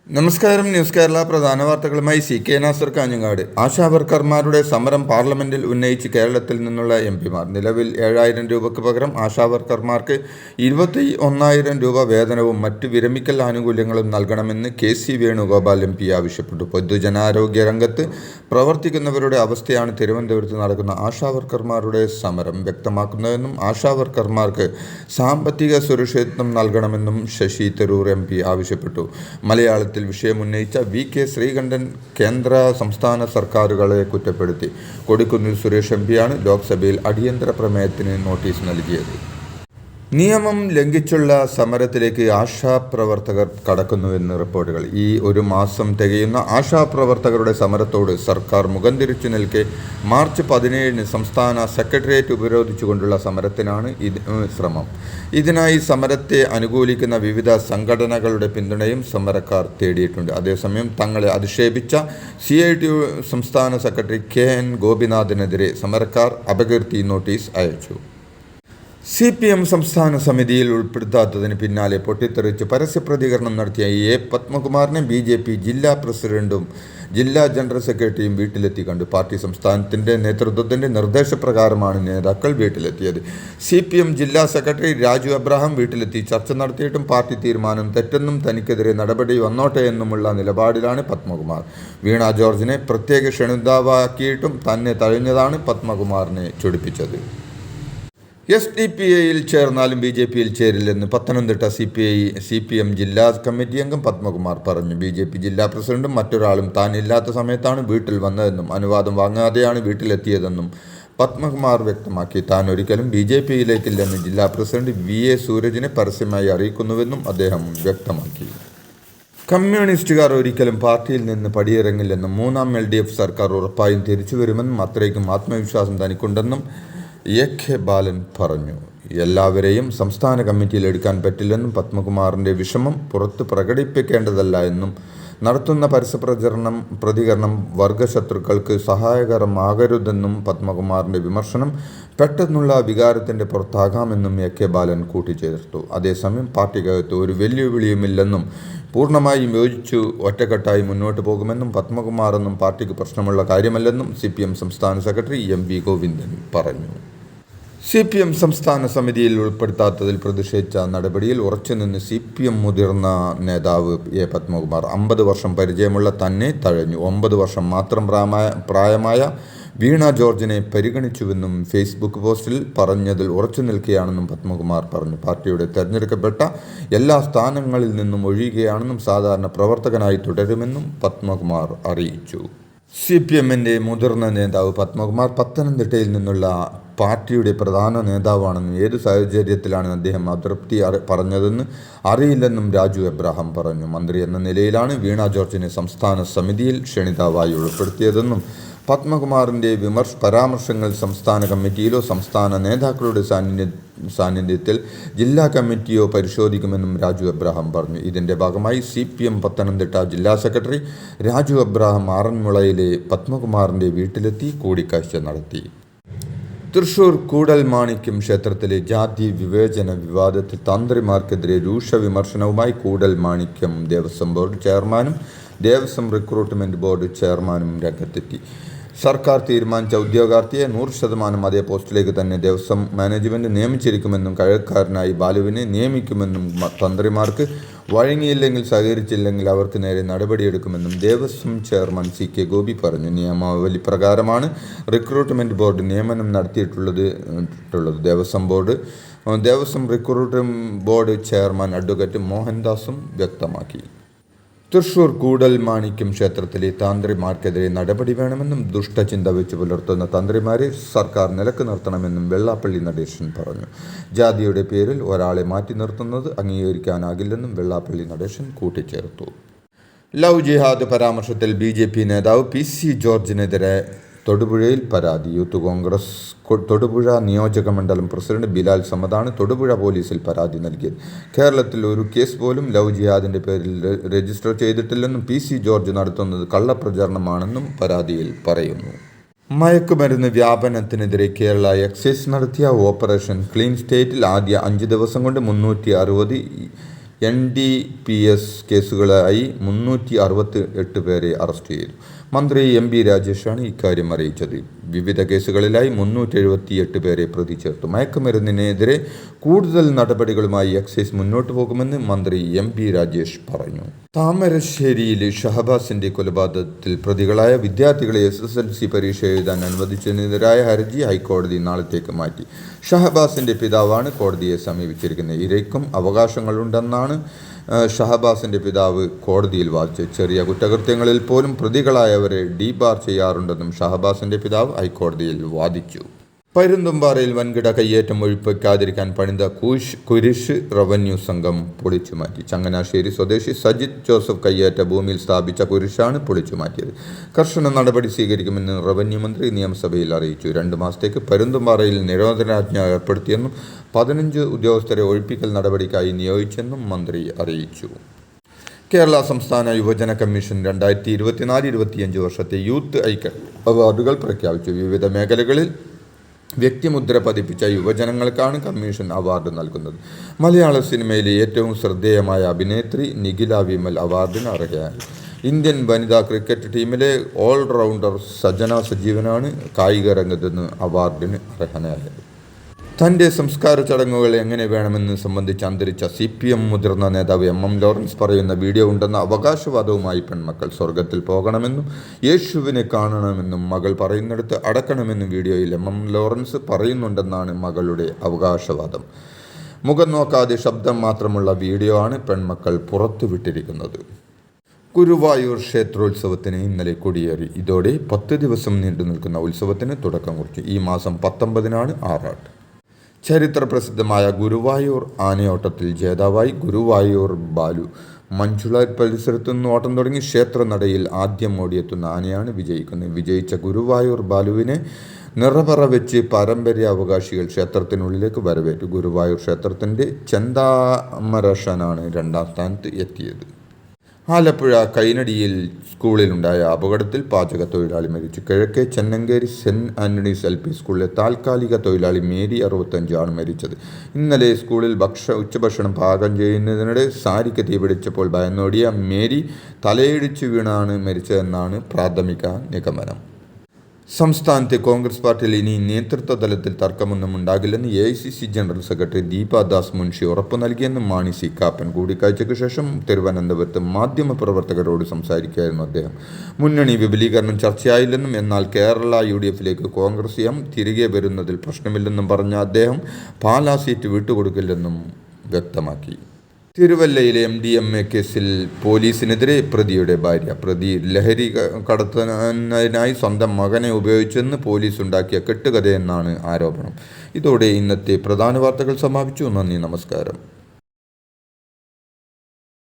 നമസ്കാരം. ന്യൂസ് കേരള പ്രധാന വാർത്തകളുമായി CK നാസർ കാഞ്ഞങ്ങാട്. ആശാവർക്കർമാരുടെ സമരം പാർലമെന്റിൽ ഉന്നയിച്ച് കേരളത്തിൽ നിന്നുള്ള MP മാർ. നിലവിൽ 7,000 രൂപയ്ക്ക് പകരം ആശാവർക്കർമാർക്ക് 21,000 രൂപ വേതനവും മറ്റ് വിരമിക്കൽ ആനുകൂല്യങ്ങളും നൽകണമെന്ന് KC വേണുഗോപാൽ MP ആവശ്യപ്പെട്ടു. പൊതുജനാരോഗ്യ രംഗത്ത് പ്രവർത്തിക്കുന്നവരുടെ അവസ്ഥയാണ് തിരുവനന്തപുരത്ത് നടക്കുന്ന ആശാവർക്കർമാരുടെ സമരം വ്യക്തമാക്കുന്നതെന്നും ആശാവർക്കർമാർക്ക് സാമ്പത്തിക സുരക്ഷിതത്വം നൽകണമെന്നും ശശി തരൂർ MP ആവശ്യപ്പെട്ടു. മലയാളത്തിൽ വിഷയം ഉന്നയിച്ച VK ശ്രീകണ്ഠൻ കേന്ദ്ര സംസ്ഥാന സർക്കാരുകളെ കുറ്റപ്പെടുത്തി. കൊടിക്കുന്നിൽ സുരേഷ് MPയാണ് ലോക്സഭയിൽ അടിയന്തര പ്രമേയത്തിന് നോട്ടീസ് നൽകിയത്. നിയമം ലംഘിച്ചുള്ള സമരത്തിലേക്ക് ആശാപ്രവർത്തകർ കടക്കുന്നുവെന്ന് റിപ്പോർട്ടുകൾ. ഈ ഒരു മാസം തികയുന്ന ആശാപ്രവർത്തകരുടെ സമരത്തോട് സർക്കാർ മുഖം തിരിച്ചു നിൽക്കെ മാർച്ച് 17 സംസ്ഥാന സെക്രട്ടേറിയറ്റ് ഉപരോധിച്ചുകൊണ്ടുള്ള സമരത്തിനാണ് ശ്രമം. ഇതിനായി സമരത്തെ അനുകൂലിക്കുന്ന വിവിധ സംഘടനകളുടെ പിന്തുണയും സമരക്കാർ തേടിയിട്ടുണ്ട്. അതേസമയം തങ്ങളെ അധിക്ഷേപിച്ച CITU സംസ്ഥാന സെക്രട്ടറി KN ഗോപിനാഥിനെതിരെ സമരക്കാർ അപകീർത്തി നോട്ടീസ് അയച്ചു. CPM സംസ്ഥാന സമിതിയിൽ ഉൾപ്പെടുത്താത്തതിന് പിന്നാലെ പൊട്ടിത്തെറിച്ച് പരസ്യ പ്രതികരണം നടത്തിയ A പത്മകുമാറിനെ BJP ജില്ലാ പ്രസിഡന്റും ജില്ലാ ജനറൽ സെക്രട്ടറിയും വീട്ടിലെത്തി കണ്ടു. പാർട്ടി സംസ്ഥാനത്തിൻ്റെ നേതൃത്വത്തിൻ്റെ നിർദ്ദേശപ്രകാരമാണ് നേതാക്കൾ വീട്ടിലെത്തിയത്. CPM ജില്ലാ സെക്രട്ടറി രാജു എബ്രഹാം വീട്ടിലെത്തി ചർച്ച നടത്തിയിട്ടും പാർട്ടി തീരുമാനം തെറ്റെന്നും തനിക്കെതിരെ നടപടി വന്നോട്ടെ എന്നുമുള്ള നിലപാടിലാണ് പത്മകുമാർ. വീണ ജോർജിനെ പ്രത്യേക ക്ഷണിതാവാക്കിയിട്ടും തന്നെ തഴഞ്ഞതാണ് പത്മകുമാറിനെ ചൊടിപ്പിച്ചത്. SDPIയിൽ ചേർന്നാലും BJPയിൽ ചേരില്ലെന്ന് പത്തനംതിട്ട CPM ജില്ലാ കമ്മിറ്റി അംഗം പത്മകുമാർ പറഞ്ഞു. BJP ജില്ലാ പ്രസിഡന്റും മറ്റൊരാളും താൻ ഇല്ലാത്ത സമയത്താണ് വീട്ടിൽ വന്നതെന്നും അനുവാദം വാങ്ങാതെയാണ് വീട്ടിലെത്തിയതെന്നും പത്മകുമാർ വ്യക്തമാക്കി. താൻ ഒരിക്കലും BJPയിലേക്കില്ലെന്ന് ജില്ലാ പ്രസിഡന്റ് VA സൂരജിനെ പരസ്യമായി അറിയിക്കുന്നുവെന്നും അദ്ദേഹം വ്യക്തമാക്കി. കമ്മ്യൂണിസ്റ്റുകാർ ഒരിക്കലും പാർട്ടിയിൽ നിന്ന് പടിയിറങ്ങില്ലെന്നും മൂന്നാം LDF സർക്കാർ ഉറപ്പായും തിരിച്ചു വരുമെന്നും അത്രയ്ക്കും ആത്മവിശ്വാസം തനിക്കുണ്ടെന്നും AK ബാലൻ പറഞ്ഞു. എല്ലാവരെയും സംസ്ഥാന കമ്മിറ്റിയിൽ എടുക്കാൻ പറ്റില്ലെന്നും പത്മകുമാറിൻ്റെ വിഷമം പുറത്ത് പ്രകടിപ്പിക്കേണ്ടതല്ല എന്നും നടത്തുന്ന പ്രതികരണം വർഗശത്രുക്കൾക്ക് സഹായകരമാകരുതെന്നും പത്മകുമാറിൻ്റെ വിമർശനം പെട്ടെന്നുള്ള വികാരത്തിൻ്റെ പുറത്താകാമെന്നും AK ബാലൻ കൂട്ടിച്ചേർത്തു. അതേസമയം പാർട്ടിക്കകത്ത് ഒരു വെല്ലുവിളിയുമില്ലെന്നും പൂർണ്ണമായും യോജിച്ചു ഒറ്റക്കെട്ടായി മുന്നോട്ട് പോകുമെന്നും പത്മകുമാറെന്നും പാർട്ടിക്ക് പ്രശ്നമുള്ള കാര്യമല്ലെന്നും CPM സംസ്ഥാന സെക്രട്ടറി MV ഗോവിന്ദൻ പറഞ്ഞു. CPM സംസ്ഥാന സമിതിയിൽ ഉൾപ്പെടുത്താത്തതിൽ പ്രതിഷേധിച്ച നടപടിയിൽ ഉറച്ചുനിന്ന് CPM മുതിർന്ന നേതാവ് A പത്മകുമാർ 50 വർഷം പരിചയമുള്ള തന്നെ തഴഞ്ഞു. 9 വർഷം മാത്രം പ്രായമായ വീണ ജോർജിനെ പരിഗണിച്ചുവെന്നും ഫേസ്ബുക്ക് പോസ്റ്റിൽ പറഞ്ഞതിൽ ഉറച്ചു നിൽക്കുകയാണെന്നും പത്മകുമാർ പറഞ്ഞു. പാർട്ടിയുടെ തെരഞ്ഞെടുക്കപ്പെട്ട എല്ലാ സ്ഥാനങ്ങളിൽ നിന്നും ഒഴിയുകയാണെന്നും സാധാരണ പ്രവർത്തകനായി തുടരുമെന്നും പത്മകുമാർ അറിയിച്ചു. CPMൻ്റെ മുതിർന്ന നേതാവ് പത്മകുമാർ പത്തനംതിട്ടയിൽ നിന്നുള്ള പാർട്ടിയുടെ പ്രധാന നേതാവാണെന്നും ഏത് സാഹചര്യത്തിലാണ് അദ്ദേഹം അതൃപ്തി പറഞ്ഞതെന്ന് അറിയില്ലെന്നും രാജു എബ്രഹാം പറഞ്ഞു. മന്ത്രി എന്ന നിലയിലാണ് വീണ ജോർജിനെ സംസ്ഥാന സമിതിയിൽ ക്ഷണിതാവായി ഉൾപ്പെടുത്തിയതെന്നും പത്മകുമാറിൻ്റെ പരാമർശങ്ങൾ സംസ്ഥാന കമ്മിറ്റിയിലോ സംസ്ഥാന നേതാക്കളുടെ സാന്നിധ്യത്തിൽ ജില്ലാ കമ്മിറ്റിയോ പരിശോധിക്കുമെന്നും രാജു എബ്രഹാം പറഞ്ഞു. ഇതിൻ്റെ ഭാഗമായി CPM പത്തനംതിട്ട ജില്ലാ സെക്രട്ടറി രാജു എബ്രഹാം ആറന്മുളയിലെ പത്മകുമാറിൻ്റെ വീട്ടിലെത്തി കൂടിക്കാഴ്ച നടത്തി. തൃശൂർ കൂടൽമാണിക്യം ക്ഷേത്രത്തിലെ ജാതി വിവേചന വിവാദത്തിൽ തന്ത്രിമാർക്കെതിരെ രൂക്ഷ വിമർശനവുമായി കൂടൽമാണിക്യം ദേവസ്വം ബോർഡ് ചെയർമാനും ദേവസ്വം റിക്രൂട്ട്മെൻറ്റ് ബോർഡ് ചെയർമാനും രംഗത്തെത്തി. സർക്കാർ തീരുമാനിച്ച ഉദ്യോഗാർത്ഥിയെ 100% അതേ പോസ്റ്റിലേക്ക് തന്നെ ദേവസ്വം മാനേജ്മെൻറ്റ് നിയമിച്ചിരിക്കുമെന്നും കഴക്കാരനായി ബാലുവിനെ നിയമിക്കുമെന്നും തന്ത്രിമാർക്ക് വഴങ്ങിയില്ലെങ്കിൽ സഹകരിച്ചില്ലെങ്കിൽ അവർക്ക് നേരെ നടപടിയെടുക്കുമെന്നും ദേവസ്വം ചെയർമാൻ CK ഗോപി പറഞ്ഞു. നിയമാവലി പ്രകാരമാണ് റിക്രൂട്ട്മെൻറ്റ് ബോർഡ് നിയമനം നടത്തിയിട്ടുള്ളത്. Devaswom recruitment board chairman advocate മോഹൻദാസും വ്യക്തമാക്കി. തൃശൂർ കൂടൽമാണിക്യം ക്ഷേത്രത്തിലെ തന്ത്രിമാർക്കെതിരെ നടപടി വേണമെന്നും ദുഷ്ടചിന്ത വെച്ച് പുലർത്തുന്ന തന്ത്രിമാരെ സർക്കാർ നിലക്ക് നിർത്തണമെന്നും വെള്ളാപ്പള്ളി നടേശൻ പറഞ്ഞു. ജാതിയുടെ പേരിൽ ഒരാളെ മാറ്റി നിർത്തുന്നത് അംഗീകരിക്കാനാകില്ലെന്നും വെള്ളാപ്പള്ളി നടേശൻ കൂട്ടിച്ചേർത്തു. ലവ് ജിഹാദ് പരാമർശത്തിൽ BJP നേതാവ് PC ജോർജിനെതിരെ തൊടുപുഴയിൽ പരാതി. യൂത്ത് കോൺഗ്രസ് തൊടുപുഴ നിയോജക മണ്ഡലം പ്രസിഡന്റ് ബിലാൽ സമദാണ് തൊടുപുഴ പോലീസിൽ പരാതി നൽകിയത്. കേരളത്തിൽ ഒരു കേസ് പോലും ലവ് ജിഹാദിൻ്റെ പേരിൽ രജിസ്റ്റർ ചെയ്തിട്ടില്ലെന്നും PC ജോർജ് നടത്തുന്നത് കള്ളപ്രചാരണമാണെന്നും പരാതിയിൽ പറയുന്നു. മയക്കുമരുന്ന് വ്യാപനത്തിനെതിരെ കേരള എക്സൈസ് നടത്തിയ ഓപ്പറേഷൻ ക്ലീൻ സ്റ്റേറ്റിൽ ആദ്യ 5 ദിവസം കൊണ്ട് 360 NDPS കേസുകളായി 368 പേരെ അറസ്റ്റ് ചെയ്തു. മന്ത്രി MP രാജേഷാണ് ഇക്കാര്യം അറിയിച്ചത്. വിവിധ കേസുകളിലായി 378 പേരെ പ്രതി ചേർത്തു. മയക്കുമരുന്നിനെതിരെ കൂടുതൽ നടപടികളുമായി എക്സൈസ് മുന്നോട്ടു പോകുമെന്ന് മന്ത്രി MP രാജേഷ് പറഞ്ഞു. താമരശ്ശേരിയിൽ ഷഹബാസിന്റെ കൊലപാതകത്തിൽ പ്രതികളായ വിദ്യാർത്ഥികളെ SSLC പരീക്ഷ എഴുതാൻ അനുവദിച്ചതിനെതിരായ ഹർജി ഹൈക്കോടതി നാളത്തേക്ക് മാറ്റി. ഷഹബാസിന്റെ പിതാവാണ് കോടതിയെ സമീപിച്ചിരിക്കുന്നത്. ഇരയ്ക്കും അവകാശങ്ങളുണ്ടെന്നാണ് ഷഹബാസിന്റെ പിതാവ് കോടതിയിൽ വാദിച്ചത്. ചെറിയ കുറ്റകൃത്യങ്ങളിൽ പോലും പ്രതികളായവരെ ഡീബാർ ചെയ്യാറുണ്ടെന്നും ഷഹബാസിന്റെ പിതാവ് ഹൈക്കോടതിയിൽ വാദിച്ചു. പരുന്തുംപാറയിൽ വൻകിട കയ്യേറ്റം ഒഴിപ്പിക്കാതിരിക്കാൻ പണിത കുരിശ് റവന്യൂ സംഘം പൊളിച്ചുമാറ്റി. ചങ്ങനാശ്ശേരി സ്വദേശി സജിത് ജോസഫ് കയ്യേറ്റ ഭൂമിയിൽ സ്ഥാപിച്ച കുരിശാണ് പൊളിച്ചുമാറ്റിയത്. കർശന നടപടി സ്വീകരിക്കുമെന്ന് റവന്യൂ മന്ത്രി നിയമസഭയിൽ അറിയിച്ചു. 2 മാസത്തേക്ക് പരുന്തുംപാറയിൽ നിരോധനാജ്ഞ ഏർപ്പെടുത്തിയെന്നും 15 ഉദ്യോഗസ്ഥരെ ഒഴിപ്പിക്കൽ നടപടിക്കായി നിയോഗിച്ചെന്നും മന്ത്രി അറിയിച്ചു. കേരള സംസ്ഥാന യുവജന കമ്മീഷൻ 2024-25 വർഷത്തെ യൂത്ത് ഐക്കൺ അവാർഡുകൾ പ്രഖ്യാപിച്ചു. വിവിധ മേഖലകളിൽ വ്യക്തിമുദ്ര പതിപ്പിച്ച യുവജനങ്ങൾക്കാണ് കമ്മീഷൻ അവാർഡ് നൽകുന്നത്. മലയാള സിനിമയിലെ ഏറ്റവും ശ്രദ്ധേയമായ അഭിനേത്രി നിഖില വിമൽ അവാർഡിന് അർഹയായി. ഇന്ത്യൻ വനിതാ ക്രിക്കറ്റ് ടീമിലെ ഓൾറൗണ്ടർ സജന സജീവനാണ് കായിക രംഗത്ത് നിന്ന് അവാർഡിന് അർഹനായത്. തൻ്റെ സംസ്കാര ചടങ്ങുകൾ എങ്ങനെ വേണമെന്ന് സംബന്ധിച്ച് അന്തരിച്ച CPM മുതിർന്ന നേതാവ് MM ലോറൻസ് പറയുന്ന വീഡിയോ ഉണ്ടെന്ന അവകാശവാദവുമായി പെൺമക്കൾ. സ്വർഗത്തിൽ പോകണമെന്നും യേശുവിനെ കാണണമെന്നും മകൾ പറയുന്നിടത്ത് അടക്കണമെന്നും വീഡിയോയിൽ MM ലോറൻസ് പറയുന്നുണ്ടെന്നാണ് മകളുടെ അവകാശവാദം. മുഖം നോക്കാതെ ശബ്ദം മാത്രമുള്ള വീഡിയോ ആണ് പെൺമക്കൾ പുറത്തുവിട്ടിരിക്കുന്നത്. ഗുരുവായൂർ ക്ഷേത്രോത്സവത്തിന് ഇന്നലെ കൊടിയേറി. ഇതോടെ 10 ദിവസം നീണ്ടു നിൽക്കുന്ന ഉത്സവത്തിന് തുടക്കം കുറിച്ചു. ഈ മാസം 19-നാണ് ആറാട്ട്. ചരിത്രപ്രസിദ്ധമായ ഗുരുവായൂർ ആനയോട്ടത്തിൽ ജേതാവായി ഗുരുവായൂർ ബാലു. മഞ്ചുള പരിസരത്തു നിന്ന് ഓട്ടം തുടങ്ങി ക്ഷേത്രനടയിൽ ആദ്യം ഓടിയെത്തുന്ന ആനയാണ് വിജയിക്കുന്നത്. വിജയിച്ച ഗുരുവായൂർ ബാലുവിനെ നിറപറ വെച്ച് പാരമ്പര്യാവകാശികൾ ക്ഷേത്രത്തിനുള്ളിലേക്ക് വരവേറ്റു. ഗുരുവായൂർ ക്ഷേത്രത്തിൻ്റെ ചെന്താമരശനാണ് 2ാം സ്ഥാനത്ത് എത്തിയത്. ആലപ്പുഴ കൈനടിയിൽ സ്കൂളിലുണ്ടായ അപകടത്തിൽ പാചക തൊഴിലാളി മരിച്ചു. കിഴക്കേ ചെന്നങ്കേരി സെന്റ് ആന്റണീസ് LP സ്കൂളിലെ താൽക്കാലിക തൊഴിലാളി മേരി 65 ആണ് മരിച്ചത്. ഇന്നലെ സ്കൂളിൽ ഉച്ചഭക്ഷണം പാകം ചെയ്യുന്നതിനിടെ സാരിക്ക് തീപിടിച്ചപ്പോൾ ഭയന്നോടിയ മേരി തലയിടിച്ചു വീണാണ് മരിച്ചതെന്നാണ് പ്രാഥമിക നിഗമനം. സംസ്ഥാനത്തെ കോൺഗ്രസ് പാർട്ടിയിൽ ഇനി നേതൃത്വ തലത്തിൽ തർക്കമൊന്നും ഉണ്ടാകില്ലെന്ന് AICC general secretary Deepa Das Munshi ഉറപ്പു നൽകിയെന്ന് മാണി സി കാപ്പൻ. കൂടിക്കാഴ്ചയ്ക്ക് ശേഷം തിരുവനന്തപുരത്ത് മാധ്യമപ്രവർത്തകരോട് സംസാരിക്കുകയായിരുന്നു അദ്ദേഹം. മുന്നണി വിപുലീകരണം ചർച്ചയായില്ലെന്നും എന്നാൽ കേരള UDFിലേക്ക് കോൺഗ്രസ് തിരികെ വരുന്നതിൽ പ്രശ്നമില്ലെന്നും പറഞ്ഞ അദ്ദേഹം പാലാ സീറ്റ് വിട്ടുകൊടുക്കില്ലെന്നും വ്യക്തമാക്കി. തിരുവല്ലയിലെ MDMA കേസിൽ പോലീസിനെതിരെ പ്രതിയുടെ ഭാര്യ. പ്രതി ലഹരി കടത്തുന്നതിനായി സ്വന്തം മകനെ ഉപയോഗിച്ചെന്ന് പോലീസ് ഉണ്ടാക്കിയ കെട്ടുകഥയെന്നാണ് ആരോപണം. ഇതോടെ ഇന്നത്തെ പ്രധാന വാർത്തകൾ സമാപിച്ചു. നന്ദി, നമസ്കാരം.